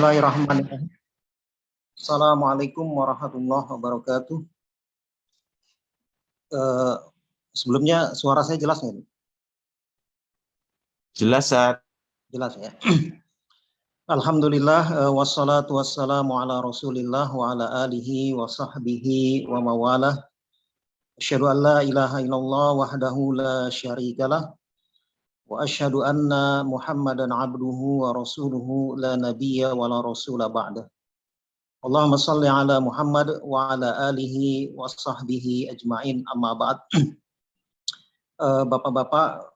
Bismillahirrahmanirrahim. Assalamualaikum warahmatullahi wabarakatuh. Sebelumnya suara saya jelas nggak? Jelas, Ustaz. Jelas ya. Alhamdulillah, wassalatu wassalamu ala rasulillah wa ala alihi wa sahbihi wa mawalah. Asyhadu an la ilaha illallah wahdahu la syarikalah. Wa asyhadu anna Muhammadan abduhu wa rasuluhu la nabiyya wa la rasula ba'dah. Allahumma salli ala Muhammad wa ala alihi wa sahbihi ajma'in, amma ba'd. Bapak-bapak,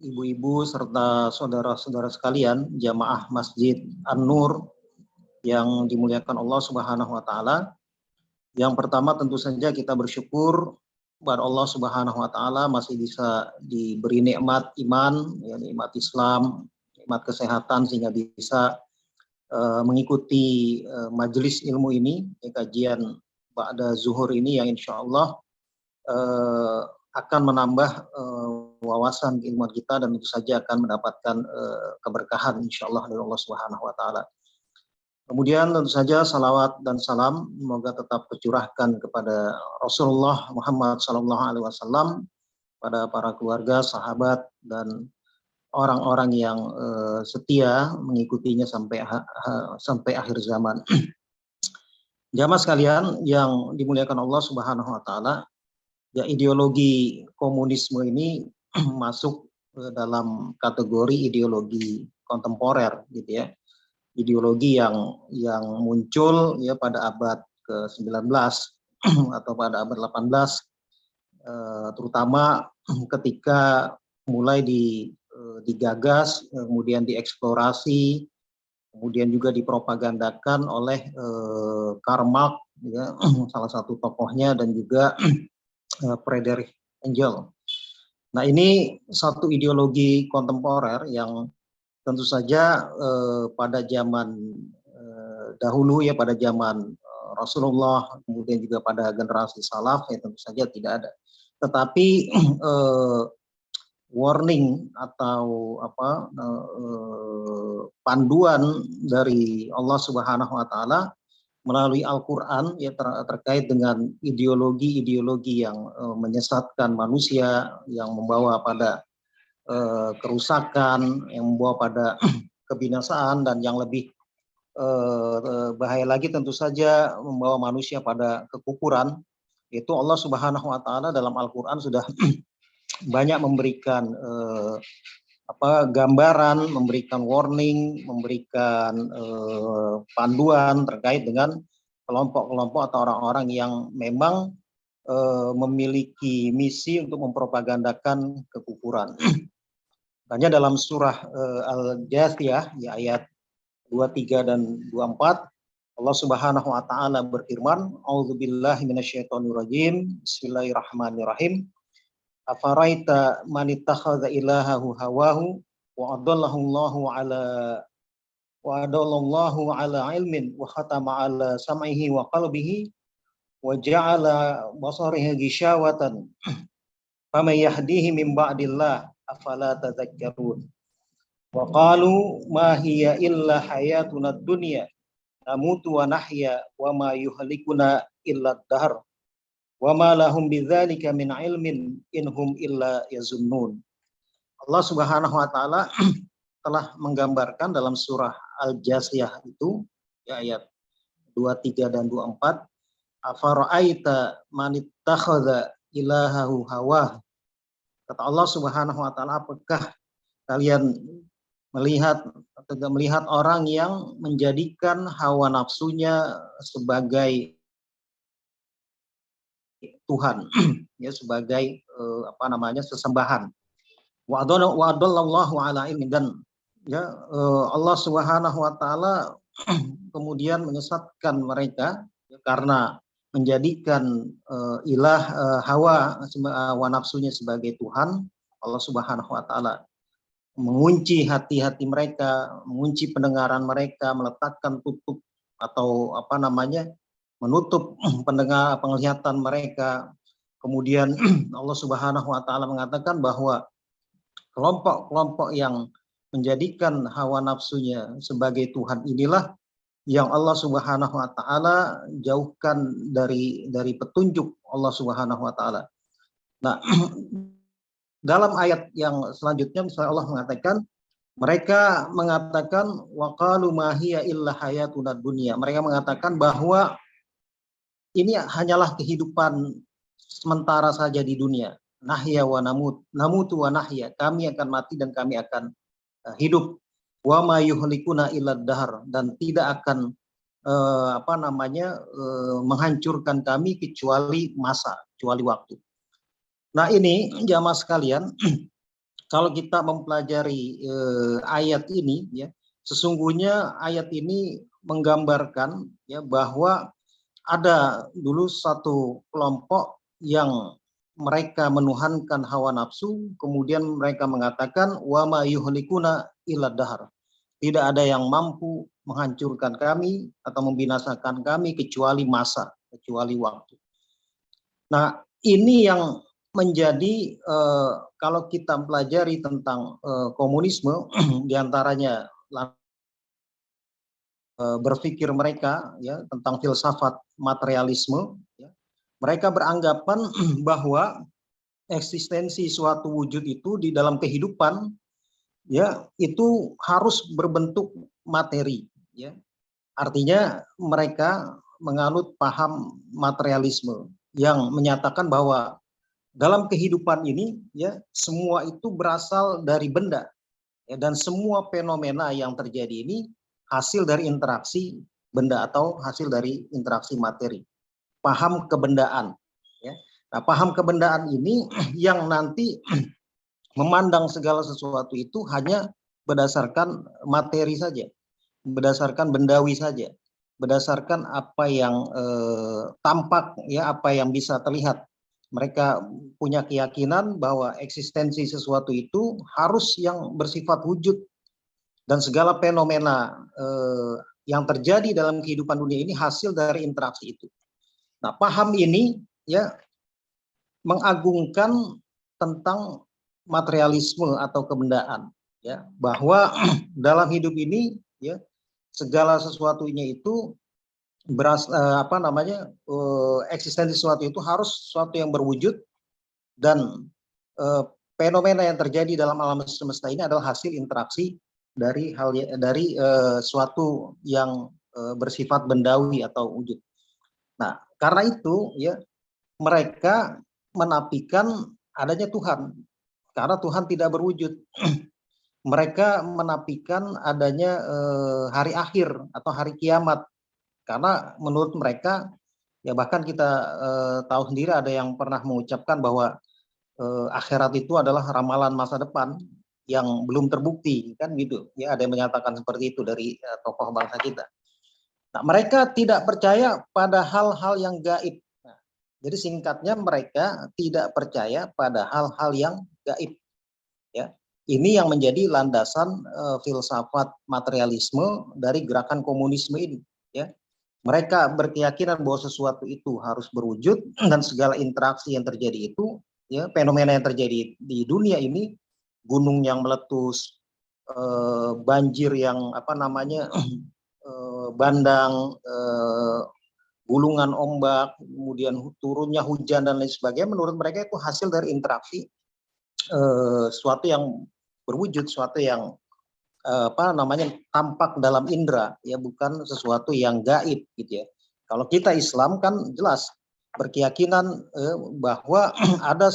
ibu-ibu, serta saudara-saudara sekalian, jamaah Masjid An-Nur yang dimuliakan Allah Subhanahu wa Ta'ala. Yang pertama tentu saja kita bersyukur kepada Allah Subhanahu wa Ta'ala masih bisa diberi nikmat iman, ya, nikmat Islam, nikmat kesehatan sehingga bisa mengikuti majelis ilmu ini, ya, kajian ba'da zuhur ini yang insya Allah akan menambah wawasan keilmuan kita dan tentu saja akan mendapatkan keberkahan insya Allah dari Allah Subhanahu wa Ta'ala. Kemudian tentu saja salawat dan salam semoga tetap tercurahkan kepada Rasulullah Muhammad SAW, pada para keluarga, sahabat, dan orang-orang yang setia mengikutinya sampai akhir zaman. Jamaah sekalian yang dimuliakan Allah Subhanahu wa Ta'ala, ya, ideologi komunisme ini masuk dalam kategori ideologi kontemporer, gitu ya. Ideologi yang muncul ya pada abad ke-19 atau pada abad 18, terutama ketika mulai digagas, kemudian dieksplorasi, kemudian juga dipropagandakan oleh Karl Marx, ya, salah satu tokohnya, dan juga Friedrich Engels. Nah, ini satu ideologi kontemporer yang tentu saja pada zaman dahulu, ya, pada zaman Rasulullah, kemudian juga pada generasi salaf, ya, tentu saja tidak ada. Tetapi warning atau panduan dari Allah Subhanahu wa Ta'ala melalui Al-Quran, ya, terkait dengan ideologi-ideologi yang menyesatkan manusia, yang membawa pada kerusakan, yang membawa pada kebinasaan, dan yang lebih bahaya lagi tentu saja membawa manusia pada kekufuran. Itu Allah Subhanahu wa Ta'ala dalam Al-Quran sudah banyak memberikan gambaran, memberikan warning, memberikan panduan terkait dengan kelompok-kelompok atau orang-orang yang memang memiliki misi untuk mempropagandakan kekufuran. Makanya dalam surah Al-Jathiyah, ya, ayat 23 dan 24, Allah Subhanahu wa Ta'ala berfirman, A'udzubillahi minasyaitonirrajim, Bismillahirrahmanirrahim. Afaraita man ittakhadha ilahahu hawahu wa adallallahu ala ilmin wa khatama ala sam'ihi wa qalbihi wa ja'ala basarihi ghishawatan faman yahdihi min ba'dillah afala tadhakkarun. Wa qalu ma hiya illa hayatuna dunya namutu wa nahya wa ma yuhlikuna illa ad-dahr wa ma lahum bidzalika min ilmin inhum illa yazunnun. Allah Subhanahu wa Ta'ala telah menggambarkan dalam surah Al-Jathiyah itu, ya, ayat 23 dan 24, afara'aita man ittakhadha ilahahu hawah. Kata Allah Subhanahu wa Ta'ala, apakah kalian melihat orang yang menjadikan hawa nafsunya sebagai Tuhan, ya, sebagai sesembahan. Wa adallallahu ala ilmin, dan ya, Allah Subhanahu wa Ta'ala kemudian menyesatkan mereka, ya, karena menjadikan hawa nafsunya sebagai Tuhan. Allah Subhanahu wa Ta'ala mengunci hati-hati mereka, mengunci pendengaran mereka, meletakkan tutup atau menutup penglihatan mereka. Kemudian Allah Subhanahu wa Ta'ala mengatakan bahwa kelompok-kelompok yang menjadikan hawa nafsunya sebagai Tuhan inilah yang Allah Subhanahu wa taala jauhkan dari petunjuk Allah Subhanahu wa taala. Nah, dalam ayat yang selanjutnya misalnya Allah mengatakan, mereka mengatakan waqalu ma hiya illa hayatuna dunya. Mereka mengatakan bahwa ini hanyalah kehidupan sementara saja di dunia. Nahya wa namutu wa nahya. Kami akan mati dan kami akan hidup. Wa ma yuhlikuna illa dahar, dan tidak akan menghancurkan kami kecuali masa, kecuali waktu. Nah, ini jamaah sekalian, kalau kita mempelajari ayat ini, ya, sesungguhnya ayat ini menggambarkan ya bahwa ada dulu satu kelompok yang mereka menuhankan hawa nafsu, kemudian mereka mengatakan wa ma yuhlikuna illa dahar. Tidak ada yang mampu menghancurkan kami atau membinasakan kami kecuali masa, kecuali waktu. Nah, ini yang menjadi kalau kita pelajari tentang komunisme, diantaranya berpikir mereka ya tentang filsafat materialisme, ya, mereka beranggapan bahwa eksistensi suatu wujud itu di dalam kehidupan ya itu harus berbentuk materi, ya. Artinya mereka menganut paham materialisme yang menyatakan bahwa dalam kehidupan ini ya semua itu berasal dari benda, ya, dan semua fenomena yang terjadi ini hasil dari interaksi benda atau hasil dari interaksi materi. Paham kebendaan, ya. Nah, paham kebendaan ini yang nanti memandang segala sesuatu itu hanya berdasarkan materi saja, berdasarkan bendawi saja, berdasarkan apa yang tampak, ya, apa yang bisa terlihat. Mereka punya keyakinan bahwa eksistensi sesuatu itu harus yang bersifat wujud, dan segala fenomena yang terjadi dalam kehidupan dunia ini hasil dari interaksi itu. Nah, paham ini ya mengagungkan tentang materialisme atau kebendaan, ya, bahwa dalam hidup ini ya segala sesuatunya itu eksistensi sesuatu itu harus sesuatu yang berwujud, dan fenomena yang terjadi dalam alam semesta ini adalah hasil interaksi dari suatu yang bersifat bendawi atau wujud. Nah, karena itu ya mereka menafikan adanya Tuhan karena Tuhan tidak berwujud. Mereka menafikan adanya hari akhir atau hari kiamat, karena menurut mereka ya bahkan kita tahu sendiri ada yang pernah mengucapkan bahwa akhirat itu adalah ramalan masa depan yang belum terbukti, kan gitu ya, ada yang menyatakan seperti itu dari tokoh bangsa kita. Nah, mereka tidak percaya pada hal-hal yang gaib. Nah, jadi singkatnya mereka tidak percaya pada hal-hal yang gaib, ya. Ini yang menjadi landasan filsafat materialisme dari gerakan komunisme ini, ya. Mereka berkeyakinan bahwa sesuatu itu harus berwujud, dan segala interaksi yang terjadi itu, ya, fenomena yang terjadi di dunia ini, gunung yang meletus, banjir yang bandang, gulungan ombak, kemudian turunnya hujan dan lain sebagainya, menurut mereka itu hasil dari interaksi sesuatu yang berwujud, sesuatu yang tampak dalam indera, ya, bukan sesuatu yang gaib, gitu ya. Kalau kita Islam kan jelas berkeyakinan bahwa ada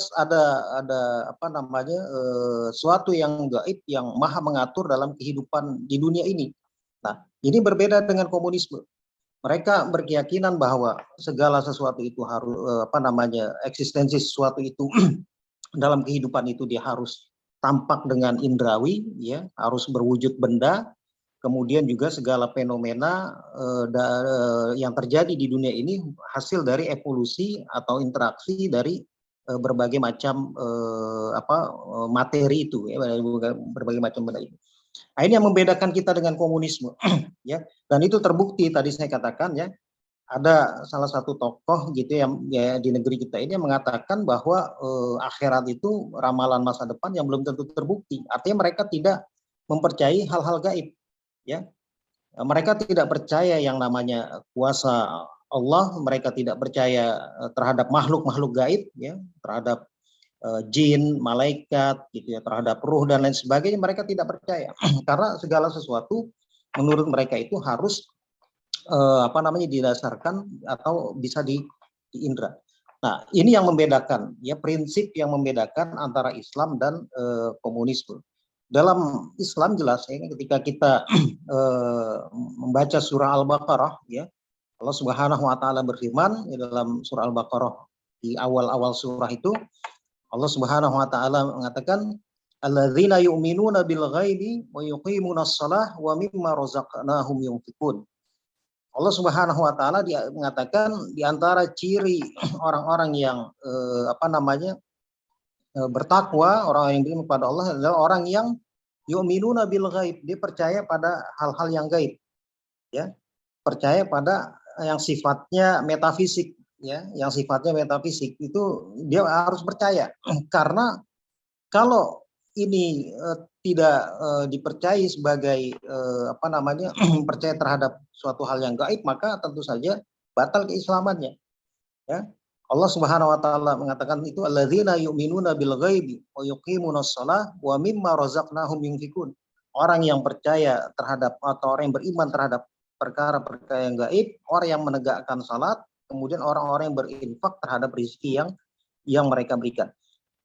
suatu yang gaib yang maha mengatur dalam kehidupan di dunia ini. Nah, ini berbeda dengan komunisme. Mereka berkeyakinan bahwa segala sesuatu itu harus eksistensi sesuatu itu dalam kehidupan itu dia harus tampak dengan indrawi, ya, harus berwujud benda. Kemudian juga segala fenomena yang terjadi di dunia ini hasil dari evolusi atau interaksi dari berbagai macam materi itu, ya, berbagai macam benda itu. Nah, ini yang membedakan kita dengan komunisme, ya. Dan itu terbukti tadi saya katakan, ya, ada salah satu tokoh gitu yang ya, di negeri kita ini yang mengatakan bahwa akhirat itu ramalan masa depan yang belum tentu terbukti. Artinya mereka tidak mempercayai hal-hal gaib, ya. Mereka tidak percaya yang namanya kuasa Allah, mereka tidak percaya terhadap makhluk-makhluk gaib, ya, terhadap jin, malaikat, gitu ya, terhadap ruh dan lain sebagainya. Mereka tidak percaya karena segala sesuatu menurut mereka itu harus didasarkan atau bisa diindra. Nah, ini yang membedakan, ya, prinsip yang membedakan antara Islam dan komunisme. Dalam Islam jelas, ya, ketika kita membaca surah Al-Baqarah, ya, Allah Subhanahu wa taala berfirman di dalam surah Al-Baqarah di awal-awal surah itu, Allah Subhanahu wa taala mengatakan alladzina yu'minuna bil ghaibi wa yuqimunas shalah wa mimma razaqnahum yunfiqun. Allah Subhanahu wa taala mengatakan di antara ciri orang-orang yang bertakwa, orang yang beriman kepada Allah adalah orang yang yu'minuna bil ghaib, dia percaya pada hal-hal yang gaib, ya. Percaya pada yang sifatnya metafisik, ya, yang sifatnya metafisik itu dia harus percaya. Karena kalau ini tidak dipercayai sebagai percaya terhadap suatu hal yang gaib, maka tentu saja batal keislamannya, ya. Allah Subhanahu wa taala mengatakan itu alladzina yu'minuna bil ghaibi wa yuqimunas shalah wa mimma razaqnahum yunfikun. Orang yang percaya terhadap atau orang yang beriman terhadap perkara-perkara yang gaib, orang yang menegakkan salat, kemudian orang-orang yang berinfak terhadap rezeki yang mereka berikan.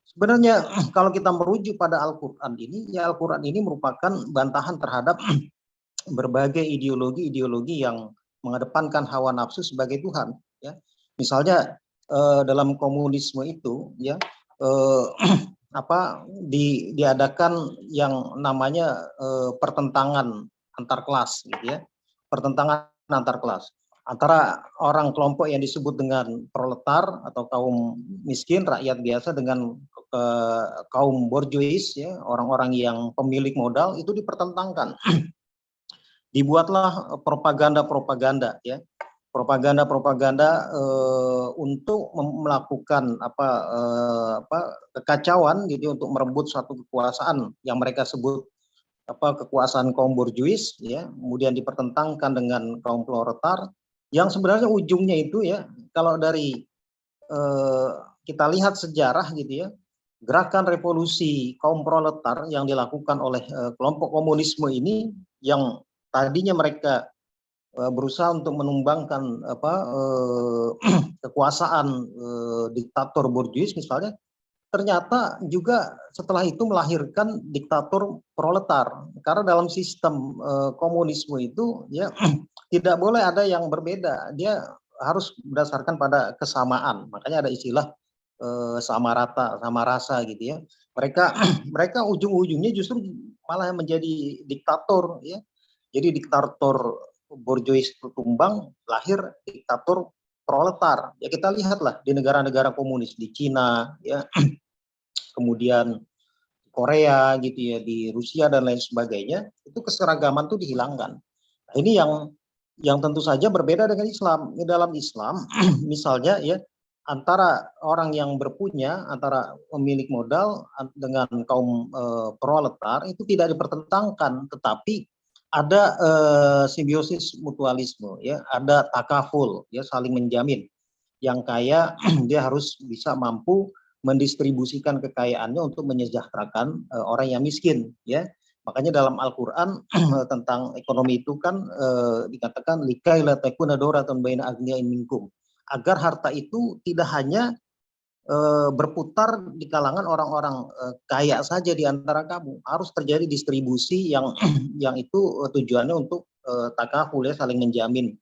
Sebenarnya kalau kita merujuk pada Al-Qur'an ini, ya, Al-Qur'an ini merupakan bantahan terhadap berbagai ideologi-ideologi yang mengedepankan hawa nafsu sebagai Tuhan, ya. Misalnya dalam komunisme itu, ya, diadakan yang namanya pertentangan antar kelas, gitu ya, pertentangan antar kelas antara orang kelompok yang disebut dengan proletar atau kaum miskin, rakyat biasa, dengan kaum borjuis, ya, orang-orang yang pemilik modal, itu dipertentangkan. Dibuatlah propaganda-propaganda, ya, propaganda untuk melakukan kekacauan, gitu, untuk merebut suatu kekuasaan yang mereka sebut kekuasaan kaum borjuis, ya, kemudian dipertentangkan dengan kaum proletar, yang sebenarnya ujungnya itu, ya, kalau dari kita lihat sejarah, gitu ya, gerakan revolusi kaum proletar yang dilakukan oleh kelompok komunisme ini, yang tadinya mereka berusaha untuk menumbangkan kekuasaan diktator borjuis misalnya, ternyata juga setelah itu melahirkan diktator proletar. Karena dalam sistem komunisme itu, ya, tidak boleh ada yang berbeda, dia harus berdasarkan pada kesamaan. Makanya ada istilah sama rata, sama rasa, gitu ya. Mereka ujung-ujungnya justru malah menjadi diktator, ya. Jadi diktator borjuis tumbang, lahir diktator proletar. Ya, kita lihatlah di negara-negara komunis, di Cina, ya, kemudian Korea, gitu ya, di Rusia dan lain sebagainya, itu keseragaman tuh dihilangkan. Nah, ini yang tentu saja berbeda dengan Islam. Di dalam Islam misalnya, ya, antara orang yang berpunya, antara pemilik modal dengan kaum proletar itu tidak dipertentangkan, tetapi ada simbiosis mutualisme, ya, ada takaful, ya, saling menjamin. Yang kaya dia harus bisa mampu mendistribusikan kekayaannya untuk menyejahterakan orang yang miskin, ya. Makanya dalam Al-Qur'an tentang ekonomi itu kan dikatakan likai la takuna dauratun baina aghniya'in minkum, agar harta itu tidak hanya berputar di kalangan orang-orang kaya saja di antara kamu, harus terjadi distribusi yang yang itu tujuannya untuk takaful, ya, saling menjamin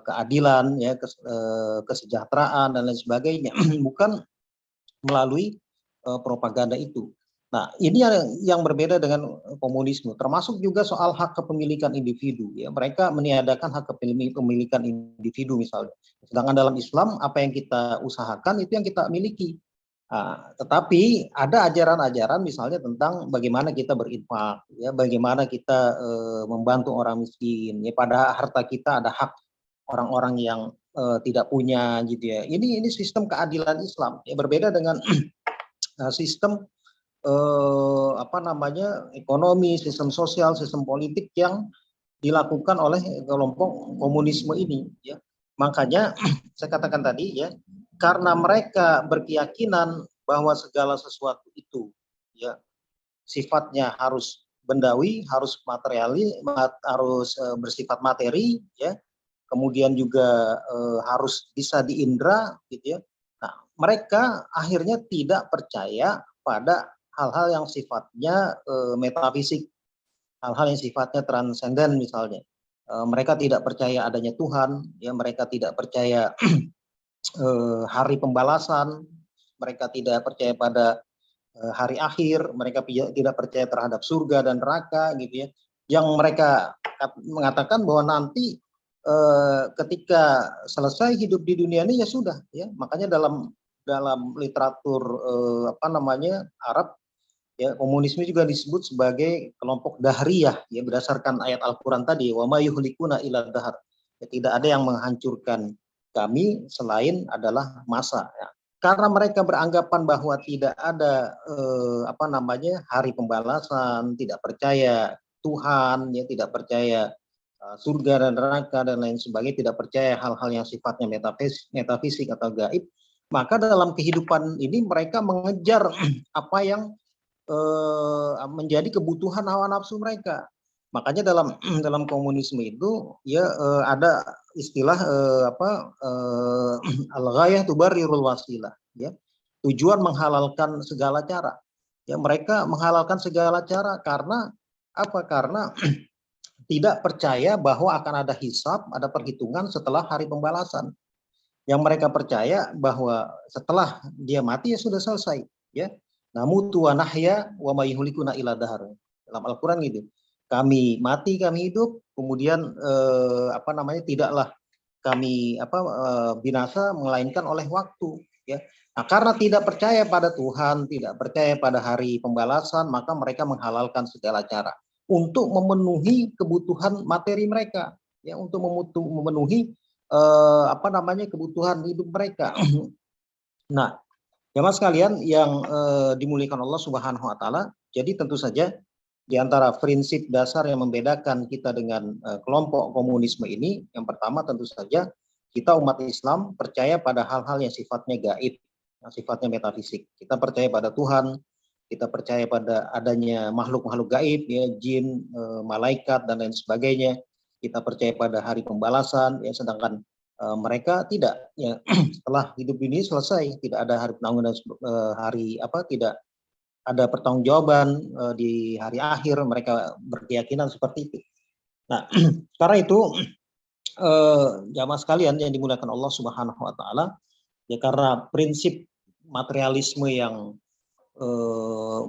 keadilan, ya, kesejahteraan dan lain sebagainya, bukan melalui propaganda itu. Nah, ini yang berbeda dengan komunisme, termasuk juga soal hak kepemilikan individu, ya. Mereka meniadakan hak kepemilikan individu misalnya. Sedangkan dalam Islam apa yang kita usahakan itu yang kita miliki. Nah, tetapi ada ajaran-ajaran misalnya tentang bagaimana kita berinfak, ya, bagaimana kita membantu orang miskin, ya, pada harta kita ada hak orang-orang yang tidak punya, gitu ya. Ini sistem keadilan Islam, ya, berbeda dengan sistem ekonomi, sistem sosial, sistem politik yang dilakukan oleh kelompok komunisme ini, ya. Makanya saya katakan tadi, ya, karena mereka berkeyakinan bahwa segala sesuatu itu, ya, sifatnya harus bendawi, harus materiali, harus bersifat materi, ya, kemudian juga harus bisa diindra, gitu ya. Nah, mereka akhirnya tidak percaya pada hal-hal yang sifatnya metafisik, hal-hal yang sifatnya transenden misalnya. Mereka tidak percaya adanya Tuhan, ya, mereka tidak percaya hari pembalasan, mereka tidak percaya pada hari akhir, mereka tidak percaya terhadap surga dan neraka, gitu ya. Yang mereka mengatakan bahwa nanti ketika selesai hidup di dunia ini ya sudah, ya. Makanya dalam dalam literatur apa namanya Arab, ya, komunisme juga disebut sebagai kelompok dahriyah, ya, berdasarkan ayat Al-Quran tadi, wa ma yuhlikuna illa dahar, ya, tidak ada yang menghancurkan kami selain adalah masa, ya. Karena mereka beranggapan bahwa tidak ada apa namanya hari pembalasan, tidak percaya Tuhan, ya, tidak percaya surga dan neraka dan lain sebagainya, tidak percaya hal-hal yang sifatnya metafisik atau gaib, maka dalam kehidupan ini mereka mengejar apa yang menjadi kebutuhan hawa nafsu mereka. Makanya dalam dalam komunisme itu, ya, ada istilah al-ghayah tubarrirul wasilah, ya. Tujuan menghalalkan segala cara. Ya, mereka menghalalkan segala cara karena apa? Karena tidak percaya bahwa akan ada hisab, ada perhitungan setelah hari pembalasan. Yang mereka percaya bahwa setelah dia mati ya sudah selesai, ya. Namutu wa nahya wa ma yuhlikuna illa dahar. Dalam Al-Qur'an gitu. Kami mati, kami hidup, kemudian apa namanya tidaklah kami binasa melainkan oleh waktu, ya. Nah, karena tidak percaya pada Tuhan, tidak percaya pada hari pembalasan, maka mereka menghalalkan segala cara untuk memenuhi kebutuhan materi mereka, ya, untuk memenuhi apa namanya kebutuhan hidup mereka. Nah, jemaah sekalian yang dimuliakan Allah Subhanahu wa taala, jadi tentu saja di antara prinsip dasar yang membedakan kita dengan kelompok komunisme ini, yang pertama tentu saja kita umat Islam percaya pada hal-hal yang sifatnya gaib, yang sifatnya metafisik. Kita percaya pada Tuhan, kita percaya pada adanya makhluk-makhluk gaib, ya, jin, malaikat dan lain sebagainya. Kita percaya pada hari pembalasan, ya, sedangkan mereka tidak, ya. Setelah hidup ini selesai, tidak ada hari penangguhan, hari apa tidak ada pertanggungjawaban di hari akhir, mereka berkeyakinan seperti itu. Nah, karena itu jamaah sekalian yang dimuliakan Allah Subhanahu wa taala, ya, karena prinsip materialisme yang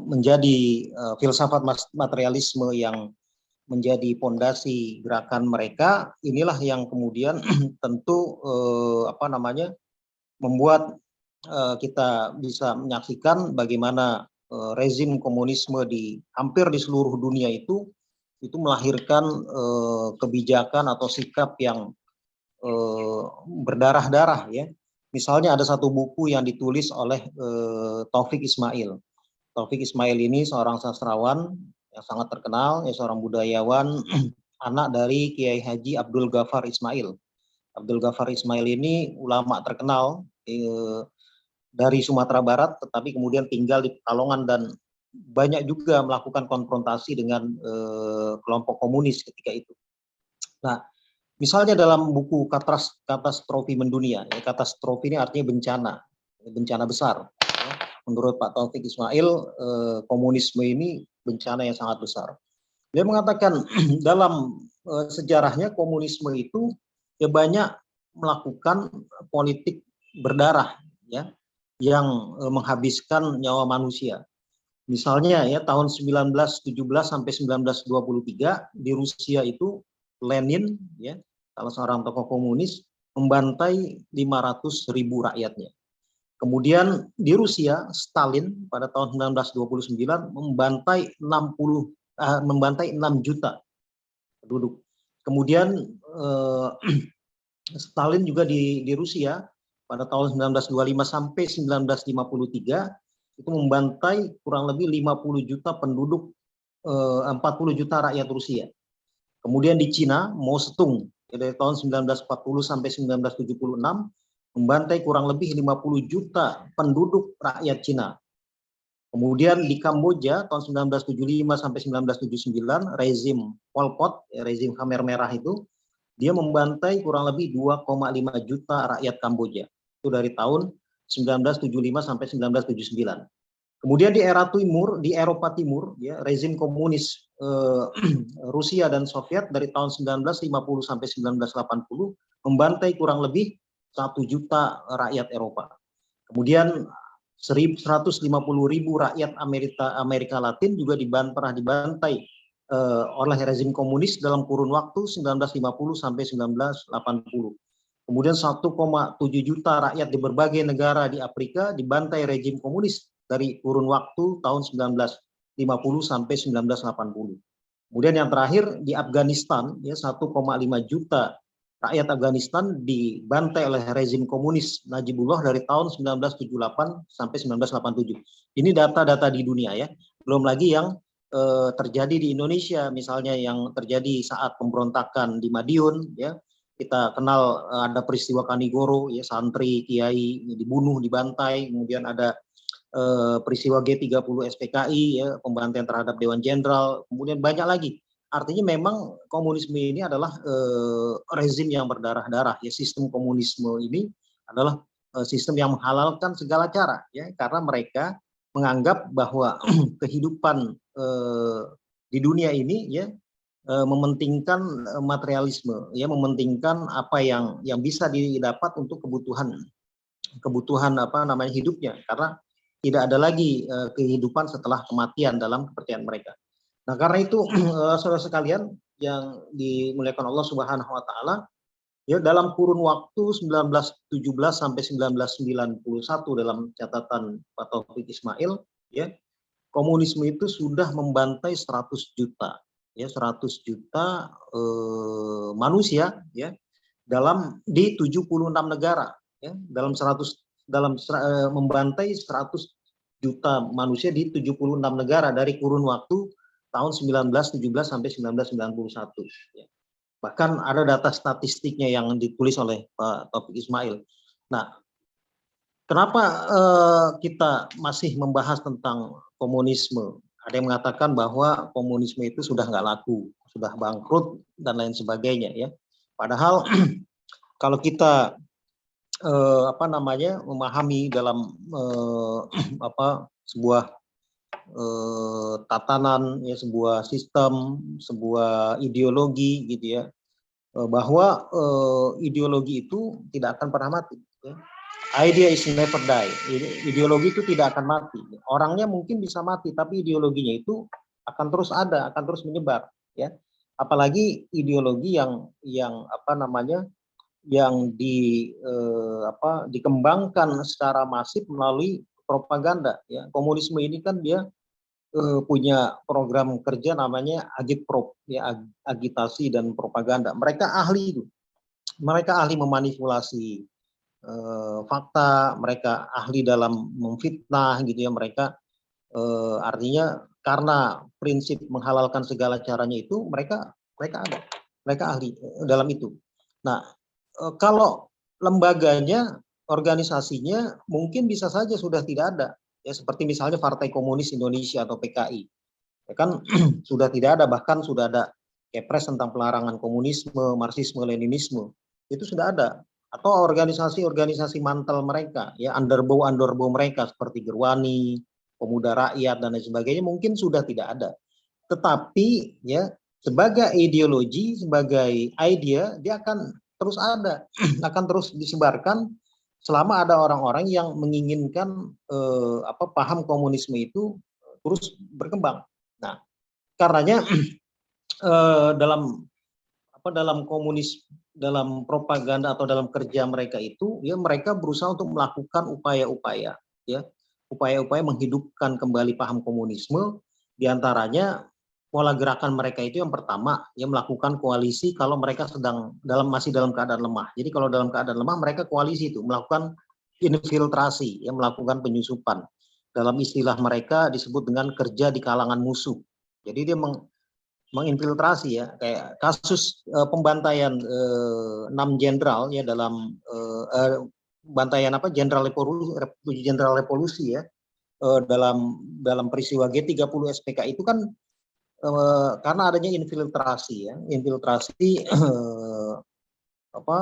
menjadi filsafat materialisme yang menjadi pondasi gerakan mereka, inilah yang kemudian tentu apa namanya membuat kita bisa menyaksikan bagaimana rezim komunisme di hampir di seluruh dunia itu melahirkan kebijakan atau sikap yang berdarah-darah, ya. Misalnya ada satu buku yang ditulis oleh Taufik Ismail. Taufik Ismail ini seorang sastrawan yang sangat terkenal, ya, seorang budayawan, anak dari Kiai Haji Abdul Ghaffar Ismail. Abdul Ghaffar Ismail ini ulama terkenal dari Sumatera Barat, tetapi kemudian tinggal di Pekalongan dan banyak juga melakukan konfrontasi dengan kelompok komunis ketika itu. Nah, misalnya dalam buku Katastrofi Mendunia, ya, katastrofi ini artinya bencana, bencana besar. Menurut Pak Taufik Ismail, komunisme ini bencana yang sangat besar. Dia mengatakan dalam sejarahnya komunisme itu ya banyak melakukan politik berdarah, ya, yang menghabiskan nyawa manusia. Misalnya ya tahun 1917 sampai 1923 di Rusia itu Lenin, ya, salah seorang tokoh komunis, membantai 500.000 rakyatnya. Kemudian di Rusia, Stalin pada tahun 1929 membantai 6 juta penduduk. Kemudian Stalin juga di Rusia pada tahun 1925 sampai 1953 itu membantai kurang lebih 50 juta penduduk, 40 juta rakyat Rusia. Kemudian di Cina, Mao Zedong dari tahun 1940 sampai 1976 membantai kurang lebih 50 juta penduduk rakyat Cina. Kemudian di Kamboja tahun 1975 sampai 1979 rezim Pol Pot, rezim Khmer Merah itu dia membantai kurang lebih 2,5 juta rakyat Kamboja. Itu dari tahun 1975 sampai 1979. Kemudian di era timur, di Eropa Timur, ya, rezim komunis Rusia dan Soviet dari tahun 1950 sampai 1980 membantai kurang lebih 1 juta rakyat Eropa. Kemudian 150.000 rakyat Amerika Latin juga pernah dibantai oleh rezim komunis dalam kurun waktu 1950 sampai 1980. Kemudian 1,7 juta rakyat di berbagai negara di Afrika dibantai rezim komunis dari kurun waktu tahun 1950 sampai 1980. Kemudian yang terakhir di Afghanistan, ya 1,5 juta rakyat Afghanistan dibantai oleh rezim komunis Najibullah dari tahun 1978 sampai 1987. Ini data-data di dunia ya. Belum lagi yang terjadi di Indonesia, misalnya yang terjadi saat pemberontakan di Madiun, ya kita kenal ada peristiwa Kanigoro, ya santri kiai dibunuh, dibantai, kemudian ada peristiwa G30 SPKI, ya pembantaian terhadap Dewan Jenderal, kemudian banyak lagi. Artinya memang komunisme ini adalah rezim yang berdarah-darah, ya sistem komunisme ini adalah sistem yang menghalalkan segala cara, ya karena mereka menganggap bahwa kehidupan di dunia ini ya mementingkan materialisme, ya mementingkan apa yang bisa didapat untuk kebutuhan apa namanya hidupnya, karena tidak ada lagi kehidupan setelah kematian dalam kepercayaan mereka. Nah, karena itu saudara sekalian yang dimuliakan Allah Subhanahu wa taala, ya dalam kurun waktu 1917 sampai 1991 dalam catatan Pak Taufik Ismail, ya komunisme itu sudah membantai 100 juta, ya 100 juta manusia, ya di 76 negara, ya membantai 100 juta manusia di 76 negara dari kurun waktu tahun 1917 sampai 1991. Ya. Bahkan ada data statistiknya yang ditulis oleh Pak Taufik Ismail. Nah, kenapa kita masih membahas tentang komunisme? Ada yang mengatakan bahwa komunisme itu sudah nggak laku, sudah bangkrut dan lain sebagainya, ya. Padahal kalau kita memahami dalam sebuah tatanan, ya sebuah sistem, sebuah ideologi, gitu ya, bahwa ideologi itu tidak akan pernah mati. Ya. Idea is never die. Ideologi itu tidak akan mati. Orangnya mungkin bisa mati, tapi ideologinya itu akan terus ada, akan terus menyebar. Ya, apalagi ideologi yang dikembangkan secara masif melalui propaganda. Ya, komunisme ini kan dia punya program kerja namanya agitprop, ya agitasi dan propaganda. Mereka ahli itu, mereka ahli memanipulasi fakta, mereka ahli dalam memfitnah, gitu ya. Mereka artinya karena prinsip menghalalkan segala caranya itu, mereka ahli dalam itu. Nah, kalau lembaganya, organisasinya mungkin bisa saja sudah tidak ada, ya seperti misalnya Partai Komunis Indonesia atau PKI, ya kan sudah tidak ada, bahkan sudah ada Kepres tentang pelarangan komunisme, Marxisme, Leninisme, itu sudah ada. Atau organisasi-organisasi mantel mereka, ya underbow mereka seperti Gerwani, Pemuda Rakyat dan lain sebagainya mungkin sudah tidak ada. Tetapi ya sebagai ideologi, sebagai idea, dia akan terus ada, akan terus disebarkan selama ada orang-orang yang menginginkan paham komunisme itu terus berkembang. Nah, karenanya dalam propaganda atau dalam kerja mereka itu, ya mereka berusaha untuk melakukan upaya-upaya, ya upaya-upaya menghidupkan kembali paham komunisme. Diantaranya pola gerakan mereka itu yang pertama, ya melakukan koalisi kalau mereka masih dalam keadaan lemah. Jadi kalau dalam keadaan lemah, mereka koalisi itu melakukan infiltrasi, ya melakukan penyusupan. Dalam istilah mereka disebut dengan kerja di kalangan musuh. Jadi dia menginfiltrasi ya, kayak kasus pembantaian 6 jenderal ya dalam bantaian apa jenderal revolusi ya, dalam peristiwa G30 SPK itu kan karena adanya infiltrasi ya, infiltrasi apa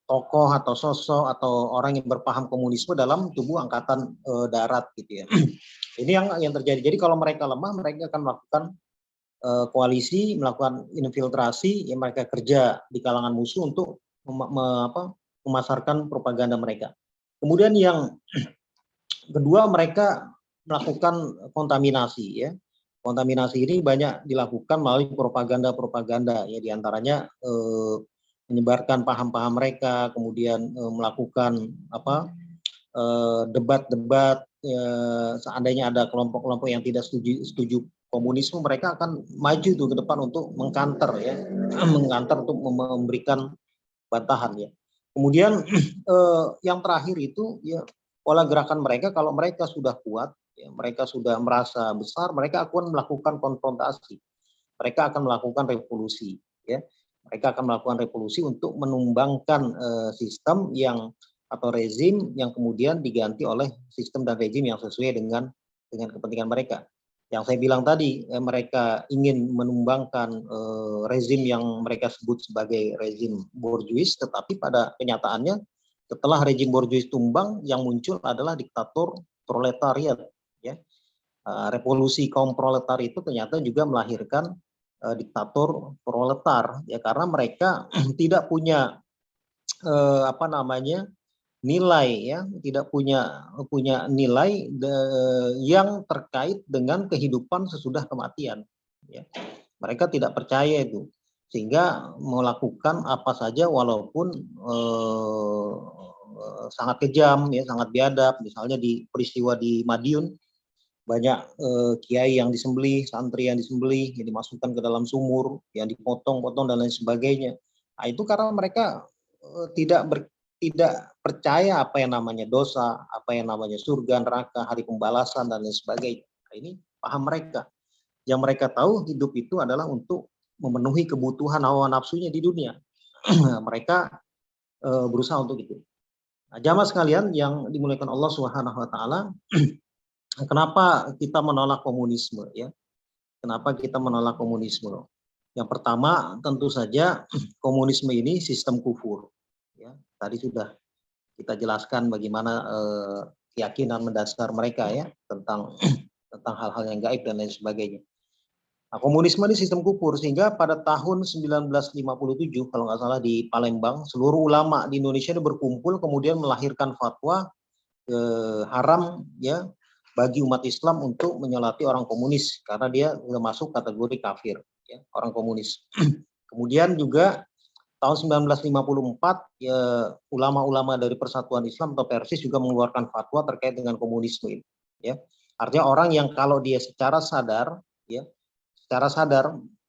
tokoh atau sosok atau orang yang berpaham komunisme dalam tubuh angkatan darat gitu ya. Ini yang terjadi. Jadi kalau mereka lemah, mereka akan melakukan koalisi, melakukan infiltrasi, ya mereka kerja di kalangan musuh untuk memasarkan propaganda mereka. Kemudian yang kedua, mereka melakukan kontaminasi ya. Kontaminasi ini banyak dilakukan melalui propaganda-propaganda ya, diantaranya menyebarkan paham-paham mereka, kemudian melakukan debat-debat. Seandainya ada kelompok-kelompok yang tidak setuju komunisme, mereka akan maju tuh ke depan untuk mengkanter ya, mengkanter untuk memberikan bantahan ya. Kemudian yang terakhir itu ya, pola gerakan mereka, kalau mereka sudah kuat ya, mereka sudah merasa besar, mereka akan melakukan konfrontasi, mereka akan melakukan revolusi ya. Mereka akan melakukan revolusi untuk menumbangkan sistem yang atau rezim yang kemudian diganti oleh sistem dan rezim yang sesuai dengan kepentingan mereka. Yang saya bilang tadi, mereka ingin menumbangkan rezim yang mereka sebut sebagai rezim borjuis, tetapi pada kenyataannya setelah rezim borjuis tumbang, yang muncul adalah diktator proletariat. Ya. Revolusi kaum proletar itu ternyata juga melahirkan diktator proletar ya, karena mereka tidak punya nilai ya, tidak punya nilai yang terkait dengan kehidupan sesudah kematian ya. Mereka tidak percaya itu, sehingga melakukan apa saja walaupun sangat kejam ya, sangat biadab. Misalnya di peristiwa di Madiun, banyak kiai yang disembelih, santri yang disembelih, yang dimasukkan ke dalam sumur, yang dipotong-potong dan lain sebagainya. Nah, itu karena mereka tidak percaya apa yang namanya dosa, apa yang namanya surga, neraka, hari pembalasan dan lain sebagainya. Nah, ini paham mereka. Yang mereka tahu hidup itu adalah untuk memenuhi kebutuhan hawa nafsunya di dunia. Mereka berusaha untuk itu. Nah, jamaah sekalian yang dimuliakan Allah Subhanahu wa taala, kenapa kita menolak komunisme ya? Kenapa kita menolak komunisme? Yang pertama, tentu saja komunisme ini sistem kufur. Ya, tadi sudah kita jelaskan bagaimana keyakinan mendasar mereka ya tentang hal-hal yang gaib dan lain sebagainya. Nah, komunisme ini sistem kufur, sehingga pada tahun 1957 kalau nggak salah di Palembang, seluruh ulama di Indonesia ini berkumpul kemudian melahirkan fatwa haram ya bagi umat Islam untuk menyolati orang komunis karena dia sudah masuk kategori kafir ya, orang komunis. Kemudian juga tahun 1954 ya, ulama-ulama dari Persatuan Islam atau Persis juga mengeluarkan fatwa terkait dengan komunisme ini ya. Artinya orang yang kalau dia secara sadar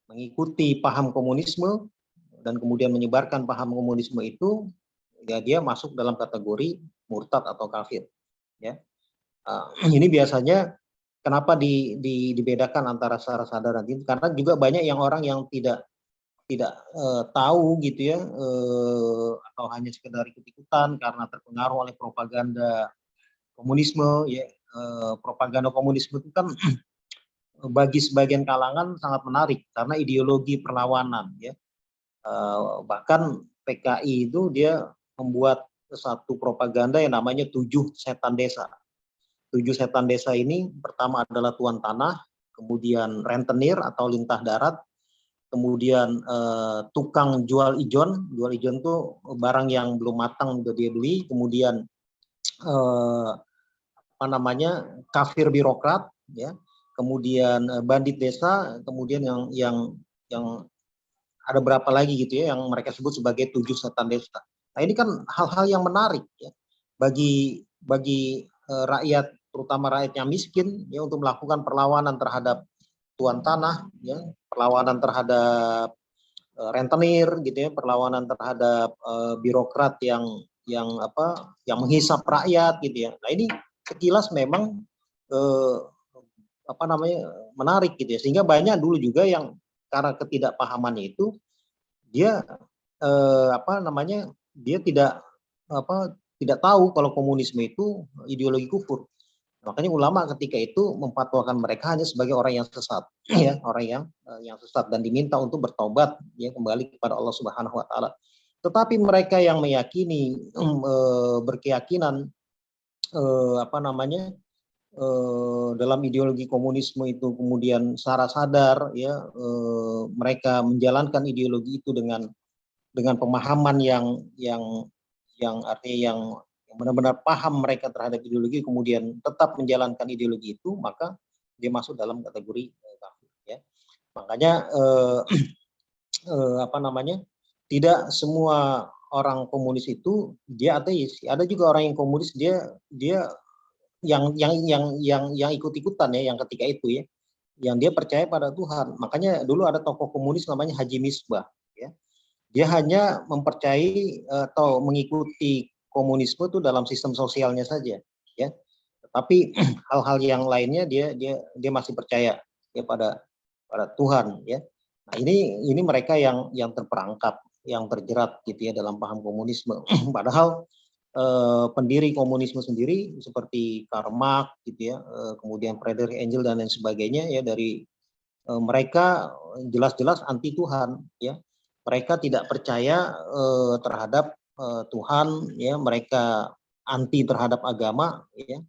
mengikuti paham komunisme dan kemudian menyebarkan paham komunisme itu, ya dia masuk dalam kategori murtad atau kafir ya. Ini biasanya kenapa dibedakan antara secara sadar dan tidak, karena juga banyak yang orang yang tidak tahu gitu ya, atau hanya sekedar ikut-ikutan karena terpengaruh oleh propaganda komunisme ya. Propaganda komunisme itu kan bagi sebagian kalangan sangat menarik karena ideologi perlawanan ya. Bahkan PKI itu dia membuat satu propaganda yang namanya 7 setan desa. 7 setan desa ini pertama adalah tuan tanah, kemudian rentenir atau lintah darat, kemudian tukang jual ijon itu barang yang belum matang udah dia beli, kemudian kafir birokrat ya, kemudian bandit desa, kemudian yang ada berapa lagi gitu ya yang mereka sebut sebagai 7 setan desa. Nah, ini kan hal-hal yang menarik ya bagi rakyat, terutama rakyat yang miskin ya, untuk melakukan perlawanan terhadap tuan tanah ya, perlawanan terhadap rentenir gitu ya, perlawanan terhadap birokrat yang menghisap rakyat gitu ya. Nah, ini sekilas memang menarik gitu ya, sehingga banyak dulu juga yang karena ketidakpahamannya itu dia dia tidak tahu kalau komunisme itu ideologi kufur. Makanya ulama ketika itu memfatwakan mereka hanya sebagai orang yang sesat, ya, orang yang sesat dan diminta untuk bertobat, ya, kembali kepada Allah Subhanahu Wa Taala. Tetapi mereka yang meyakini, berkeyakinan, dalam ideologi komunisme itu kemudian secara sadar, ya, mereka menjalankan ideologi itu dengan pemahaman yang artinya yang benar-benar paham mereka terhadap ideologi, kemudian tetap menjalankan ideologi itu, maka dia masuk dalam kategori kafir, ya. Makanya tidak semua orang komunis itu dia ateis. Ada juga orang yang komunis dia yang ikut-ikutan, ya, yang ketika itu, ya, yang dia percaya pada Tuhan. Makanya dulu ada tokoh komunis namanya Haji Misbah, ya. Dia hanya mempercayai atau mengikuti komunisme itu dalam sistem sosialnya saja, ya. Tetapi hal-hal yang lainnya dia masih percaya, ya, pada Tuhan, ya. Nah, ini mereka yang terperangkap, yang terjerat gitu, ya, dalam paham komunisme. Padahal pendiri komunisme sendiri seperti Karl Marx gitu, ya, kemudian Friedrich Engels dan lain sebagainya, ya, dari mereka jelas-jelas anti Tuhan, ya. Mereka tidak percaya terhadap Tuhan, ya. Mereka anti terhadap agama, ya.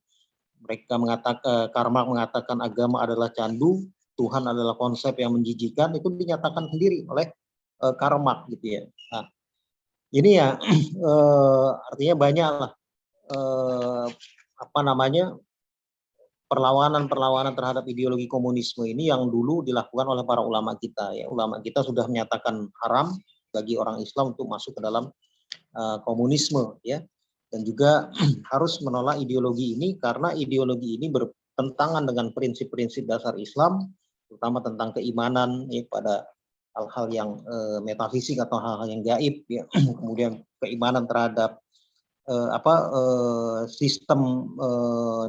Mereka mengatakan, Karl Marx mengatakan agama adalah candu, Tuhan adalah konsep yang menjijikan. Itu dinyatakan sendiri oleh Karl Marx gitu, ya. Nah, ini, ya, artinya banyaklah perlawanan terhadap ideologi komunisme ini yang dulu dilakukan oleh para ulama kita, ya. Ulama kita sudah menyatakan haram bagi orang Islam untuk masuk ke dalam komunisme, ya, dan juga harus menolak ideologi ini karena ideologi ini bertentangan dengan prinsip-prinsip dasar Islam, terutama tentang keimanan, ya, pada hal-hal yang metafisik atau hal-hal yang gaib, ya. Kemudian keimanan terhadap sistem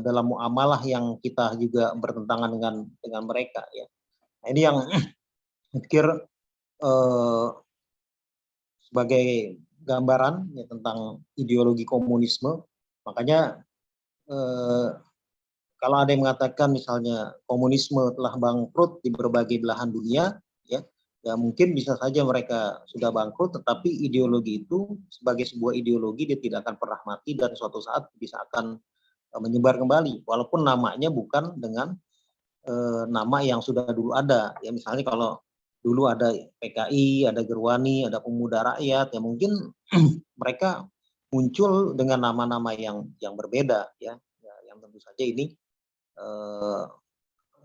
dalam muamalah yang kita juga bertentangan dengan mereka, ya. Nah, ini yang pikir sebagai gambaran, ya, tentang ideologi komunisme. Makanya kalau ada yang mengatakan misalnya komunisme telah bangkrut di berbagai belahan dunia, ya, ya mungkin bisa saja mereka sudah bangkrut, tetapi ideologi itu sebagai sebuah ideologi dia tidak akan pernah mati dan suatu saat bisa akan menyebar kembali, walaupun namanya bukan dengan nama yang sudah dulu ada. Ya, misalnya kalau dulu ada PKI, ada Gerwani, ada Pemuda Rakyat, ya mungkin mereka muncul dengan nama-nama yang berbeda, ya, yang tentu saja ini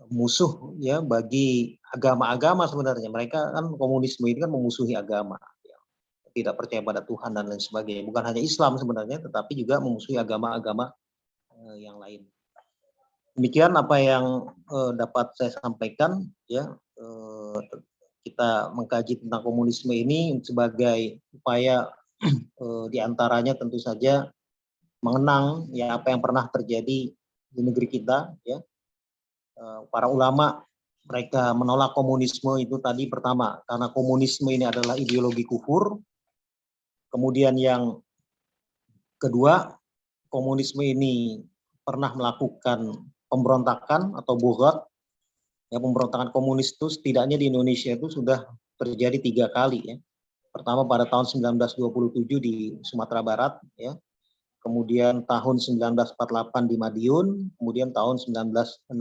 musuh, ya, bagi agama-agama sebenarnya. Mereka kan komunisme ini kan memusuhi agama, ya, tidak percaya pada Tuhan dan lain sebagainya. Bukan hanya Islam sebenarnya, tetapi juga memusuhi agama-agama yang lain. Demikian apa yang dapat saya sampaikan, ya. Kita mengkaji tentang komunisme ini sebagai upaya diantaranya tentu saja mengenang, ya, apa yang pernah terjadi di negeri kita, ya. Para ulama mereka menolak komunisme itu tadi pertama karena komunisme ini adalah ideologi kufur. Kemudian yang kedua, komunisme ini pernah melakukan pemberontakan atau bugat. Ya, pemberontakan komunis itu setidaknya di Indonesia itu sudah terjadi 3 kali, ya. Pertama pada tahun 1927 di Sumatera Barat, ya. Kemudian tahun 1948 di Madiun, kemudian tahun 1965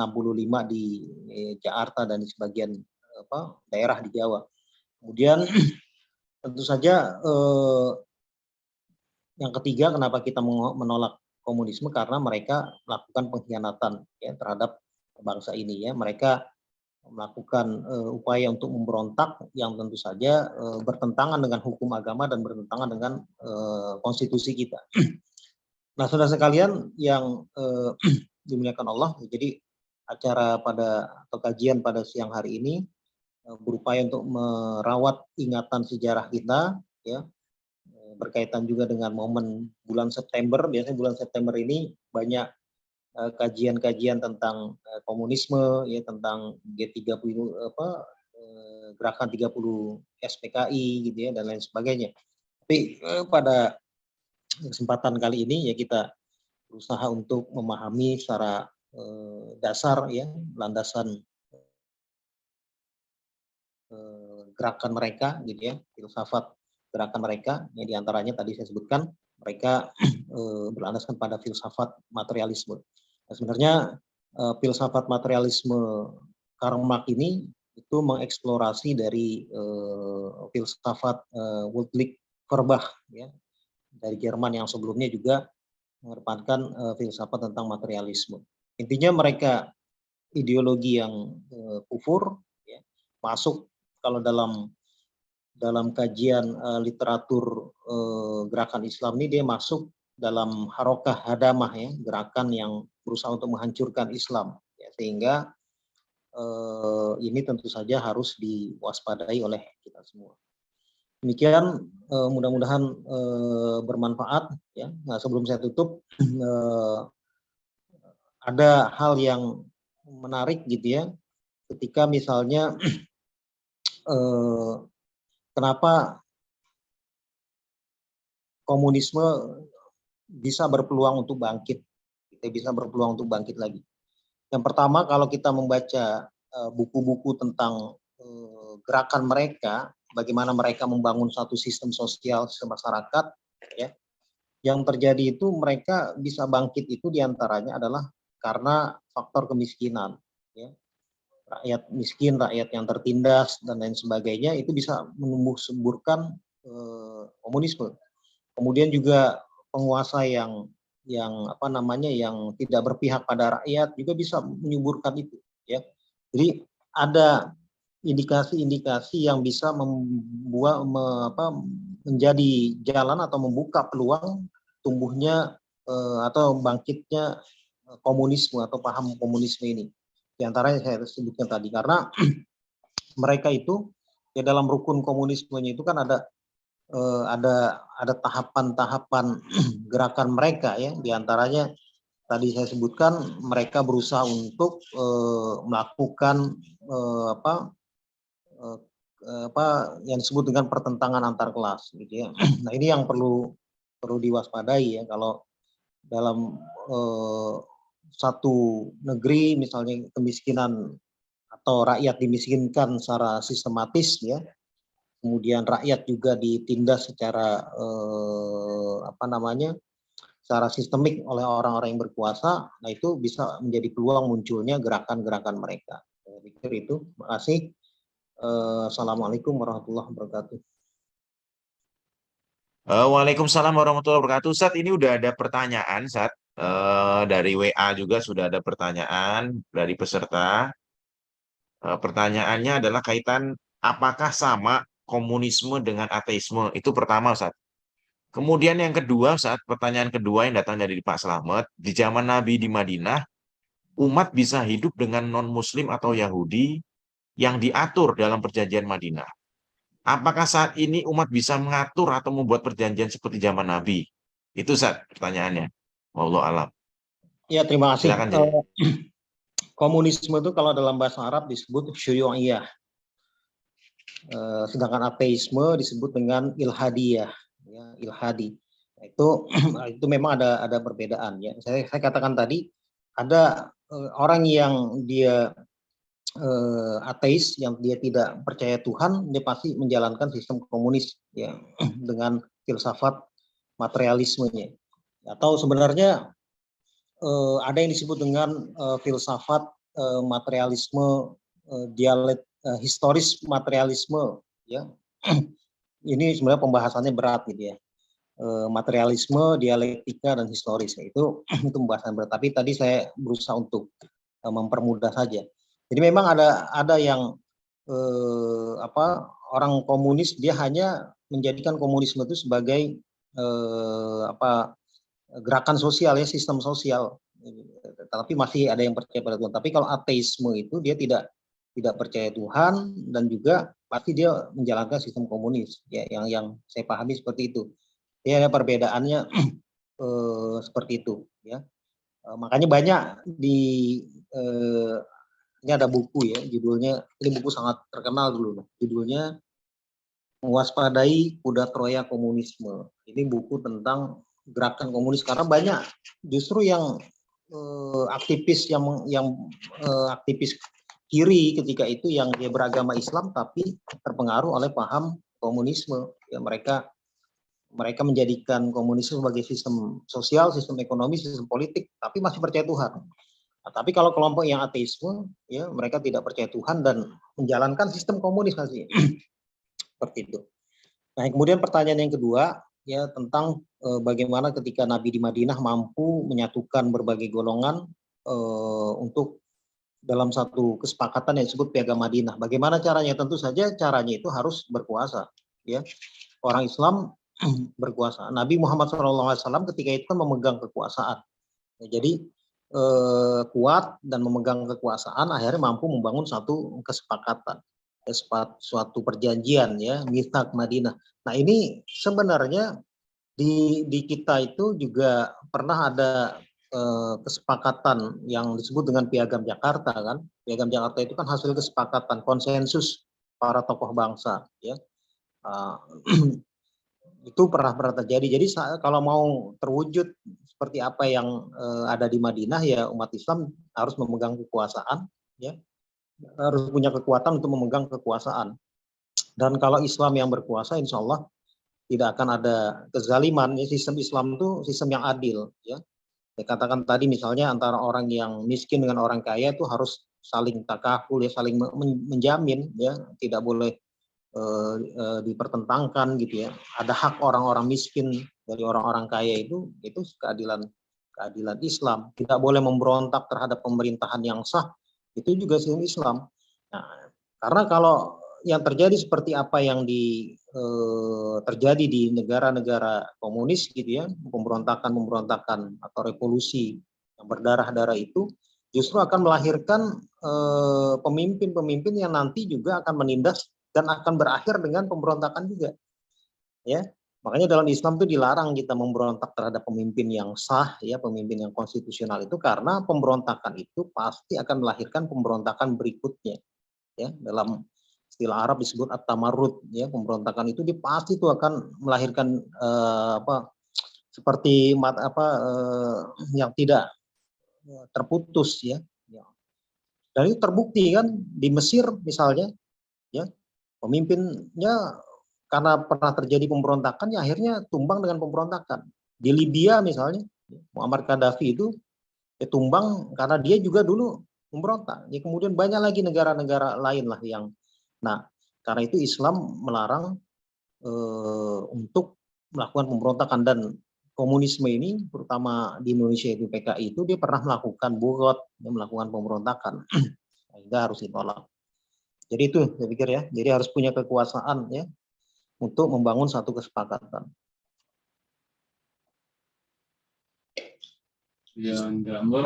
di Jakarta dan di sebagian daerah di Jawa. Kemudian tentu saja yang ketiga kenapa kita menolak komunisme karena mereka melakukan pengkhianatan, ya, terhadap bangsa ini, ya. Mereka melakukan upaya untuk memberontak yang tentu saja bertentangan dengan hukum agama dan bertentangan dengan konstitusi kita. Nah, saudara sekalian yang dimuliakan Allah, jadi acara atau kajian pada siang hari ini berupaya untuk merawat ingatan sejarah kita, ya, berkaitan juga dengan momen bulan September. Biasanya bulan September ini banyak kajian-kajian tentang komunisme, ya, tentang G30, gerakan 30 SPKI gitu ya dan lain sebagainya. Tapi pada kesempatan kali ini ya kita berusaha untuk memahami secara dasar ya landasan gerakan mereka gitu ya, filsafat gerakan mereka yang diantaranya tadi saya sebutkan mereka berlandaskan pada filsafat materialisme. Nah, sebenarnya filsafat materialisme Karl Marx ini itu mengeksplorasi dari filsafat Ludwig Feuerbach ya dari Jerman yang sebelumnya juga mengedepankan filsafat tentang materialisme. Intinya mereka ideologi yang kufur ya, masuk kalau dalam kajian literatur gerakan Islam ini dia masuk dalam harokah hadamah ya, gerakan yang berusaha untuk menghancurkan Islam ya, sehingga ini tentu saja harus diwaspadai oleh kita semua. Demikian mudah-mudahan bermanfaat ya. Nah, sebelum saya tutup ada hal yang menarik gitu ya, ketika misalnya kenapa komunisme bisa berpeluang untuk bangkit, kita bisa berpeluang untuk bangkit lagi. Yang pertama kalau kita membaca buku-buku tentang gerakan mereka, bagaimana mereka membangun satu sistem sosial, sistem masyarakat, ya, yang terjadi itu mereka bisa bangkit itu diantaranya adalah karena faktor kemiskinan, ya. Rakyat miskin, rakyat yang tertindas dan lain sebagainya itu bisa menumbuh suburkan komunisme. Kemudian juga penguasa yang apa namanya yang tidak berpihak pada rakyat juga bisa menyuburkan itu ya. Jadi ada indikasi-indikasi yang bisa menjadi jalan atau membuka peluang tumbuhnya atau bangkitnya komunisme atau paham komunisme ini. Di antaranya saya sebutkan tadi karena mereka itu ya dalam rukun komunismenya itu kan ada tahapan-tahapan gerakan mereka ya, diantaranya tadi saya sebutkan mereka berusaha untuk melakukan apa yang disebut dengan pertentangan antar kelas gitu ya. Nah ini yang perlu diwaspadai ya kalau dalam satu negeri misalnya kemiskinan atau rakyat dimiskinkan secara sistematis ya, kemudian rakyat juga ditindas secara secara sistemik oleh orang-orang yang berkuasa, nah itu bisa menjadi peluang munculnya gerakan-gerakan mereka. Saya pikir itu. Terima kasih. Assalamualaikum warahmatullahi wabarakatuh. Waalaikumsalam warahmatullahi wabarakatuh. Saat ini udah ada pertanyaan, dari WA juga sudah ada pertanyaan dari peserta. Pertanyaannya adalah kaitan apakah sama komunisme dengan ateisme? Itu pertama, Ustaz. Kemudian yang kedua, pertanyaan kedua yang datang dari Pak Slamet, di zaman Nabi di Madinah, umat bisa hidup dengan non-Muslim atau Yahudi yang diatur dalam perjanjian Madinah. Apakah saat ini umat bisa mengatur atau membuat perjanjian seperti zaman Nabi? Itu pertanyaannya. Wallahu alam. Ya, terima kasih. Silakan. Komunisme itu kalau dalam bahasa Arab disebut syuyu'iyah. Sedangkan ateisme disebut dengan ilhadiyah, ya, ilhadi. Itu memang ada perbedaan ya. Saya katakan tadi ada orang yang dia ateis, yang dia tidak percaya Tuhan, dia pasti menjalankan sistem komunis ya dengan filsafat materialismenya. Atau sebenarnya ada yang disebut dengan filsafat materialisme historis materialisme ya. Ini sebenarnya pembahasannya berat gitu ya. Materialisme, dialektika dan historis itu pembahasan berat. Tapi tadi saya berusaha untuk mempermudah saja. Jadi memang ada yang orang komunis dia hanya menjadikan komunisme itu sebagai gerakan sosial ya, sistem sosial. Tapi masih ada yang percaya pada Tuhan. Tapi kalau ateisme itu dia tidak percaya Tuhan dan juga pasti dia menjalankan sistem komunis ya, yang saya pahami seperti itu. Ya perbedaannya seperti itu ya. Makanya banyak Ini ada buku ya, judulnya, ini buku sangat terkenal dulu, judulnya Mewaspadai Kuda Troya Komunisme. Ini buku tentang gerakan komunis, karena banyak justru yang aktivis aktivis kiri ketika itu yang dia beragama Islam tapi terpengaruh oleh paham komunisme. Ya, mereka menjadikan komunisme sebagai sistem sosial, sistem ekonomi, sistem politik, tapi masih percaya Tuhan. Nah, tapi kalau kelompok yang ateisme, ya mereka tidak percaya Tuhan dan menjalankan sistem komunis masih seperti itu. Nah, kemudian pertanyaan yang kedua, ya tentang bagaimana ketika Nabi di Madinah mampu menyatukan berbagai golongan untuk dalam satu kesepakatan yang disebut Piagam Madinah. Bagaimana caranya? Tentu saja caranya itu harus berkuasa. Ya, orang Islam berkuasa. Nabi Muhammad SAW ketika itu kan memegang kekuasaan. Ya, jadi kuat dan memegang kekuasaan, akhirnya mampu membangun satu kesepakatan, suatu perjanjian, ya, Mitsaq Madinah. Nah, ini sebenarnya di kita itu juga pernah ada kesepakatan yang disebut dengan Piagam Jakarta, kan. Piagam Jakarta itu kan hasil kesepakatan konsensus para tokoh bangsa, ya. Itu pernah terjadi. Jadi kalau mau terwujud seperti apa yang ada di Madinah, ya umat Islam harus memegang kekuasaan, ya, harus punya kekuatan untuk memegang kekuasaan. Dan kalau Islam yang berkuasa, insya Allah tidak akan ada kezaliman. Ya, sistem Islam itu sistem yang adil, ya. Saya katakan tadi misalnya antara orang yang miskin dengan orang kaya itu harus saling takaful, ya, saling menjamin, ya, tidak boleh dipertentangkan gitu, ya. Ada hak orang-orang miskin dari orang-orang kaya, itu keadilan Islam. Tidak boleh memberontak terhadap pemerintahan yang sah, itu juga sistem Islam. Nah, karena kalau yang terjadi seperti apa yang terjadi di negara-negara komunis gitu, ya, pemberontakan atau revolusi yang berdarah-darah itu justru akan melahirkan pemimpin-pemimpin yang nanti juga akan menindas dan akan berakhir dengan pemberontakan juga, ya. Makanya dalam Islam itu dilarang kita memberontak terhadap pemimpin yang sah, ya, pemimpin yang konstitusional, itu karena pemberontakan itu pasti akan melahirkan pemberontakan berikutnya, ya. Dalam istilah Arab disebut at-tamarrud, ya, pemberontakan itu pasti itu akan melahirkan seperti yang tidak terputus, ya. Dan itu terbukti kan di Mesir misalnya, ya. Pemimpinnya karena pernah terjadi pemberontakan, ya akhirnya tumbang dengan pemberontakan. Di Libya misalnya, Muammar Gaddafi itu tumbang karena dia juga dulu memberontak. Ya, kemudian banyak lagi negara-negara lain lah yang, nah karena itu Islam melarang untuk melakukan pemberontakan. Dan komunisme ini, terutama di Indonesia itu PKI itu, dia pernah melakukan bugot, melakukan pemberontakan, sehingga harus ditolak. Jadi itu saya pikir, ya. Jadi harus punya kekuasaan, ya, untuk membangun satu kesepakatan.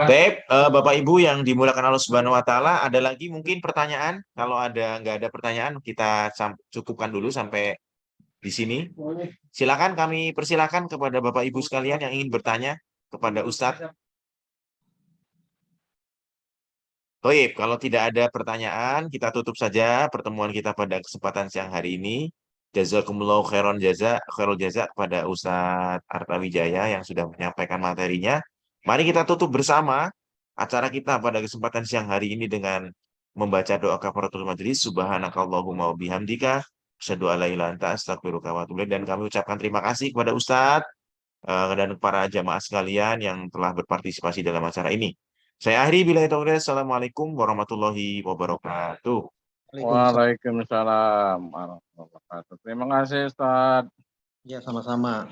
Baik, Bapak Ibu yang dimuliakan Allah Subhanahu Wa Taala, ada lagi mungkin pertanyaan? Kalau nggak ada pertanyaan, kita cukupkan dulu sampai di sini. Silakan, kami persilakan kepada Bapak Ibu sekalian yang ingin bertanya kepada Ustadz. Baik, kalau tidak ada pertanyaan, kita tutup saja pertemuan kita pada kesempatan siang hari ini. Jazakumullahu khairan khairul jaza kepada Ustadz Artawijaya yang sudah menyampaikan materinya. Mari kita tutup bersama acara kita pada kesempatan siang hari ini dengan membaca doa kafaratul majelis. Subhanakallahumma wa bihamdika asyhadu an la ilaha illa anta astaghfiruka wa atubu ilaik. Dan kami ucapkan terima kasih kepada Ustadz dan para jamaah sekalian yang telah berpartisipasi dalam acara ini. Saya akhiri, billahi taufiq. Assalamualaikum warahmatullahi wabarakatuh. Waalaikumsalam warahmatullahi wabarakatuh. Terima kasih, Ustaz. Ya, sama-sama.